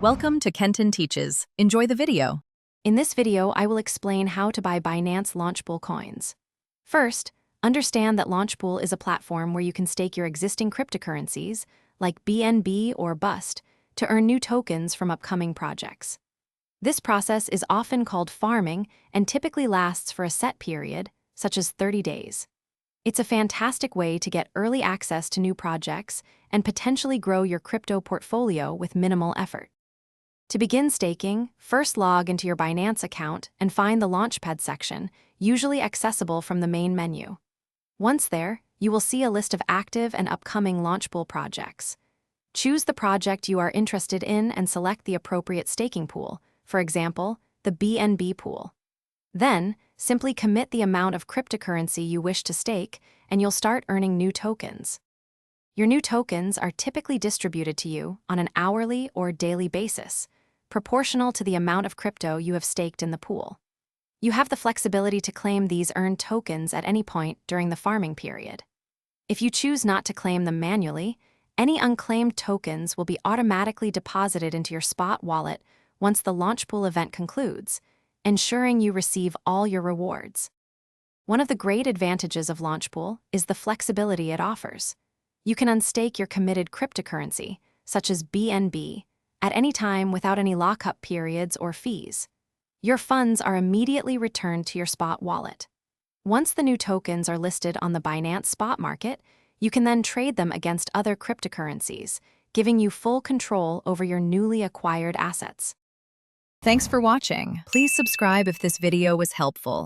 Welcome to Kenton Teaches. Enjoy the video. In this video, I will explain how to buy Binance Launchpool coins. First, understand that Launchpool is a platform where you can stake your existing cryptocurrencies, like BNB or BUST, to earn new tokens from upcoming projects. This process is often called farming and typically lasts for a set period, such as 30 days. It's a fantastic way to get early access to new projects and potentially grow your crypto portfolio with minimal effort. To begin staking, first log into your Binance account and find the Launchpad section, usually accessible from the main menu. Once there, you will see a list of active and upcoming Launchpool projects. Choose the project you are interested in and select the appropriate staking pool, for example, the BNB pool. Then, simply commit the amount of cryptocurrency you wish to stake, and you'll start earning new tokens. Your new tokens are typically distributed to you on an hourly or daily basis, proportional to the amount of crypto you have staked in the pool. You have the flexibility to claim these earned tokens at any point during the farming period. If you choose not to claim them manually, any unclaimed tokens will be automatically deposited into your spot wallet once the Launchpool event concludes, ensuring you receive all your rewards. One of the great advantages of Launchpool is the flexibility it offers. You can unstake your committed cryptocurrency, such as BNB, at any time without any lockup periods or fees. Your funds are immediately returned to your spot wallet. Once the new tokens are listed on the Binance spot market, you can then trade them against other cryptocurrencies, giving you full control over your newly acquired assets. Thanks for watching. Please subscribe if this video was helpful.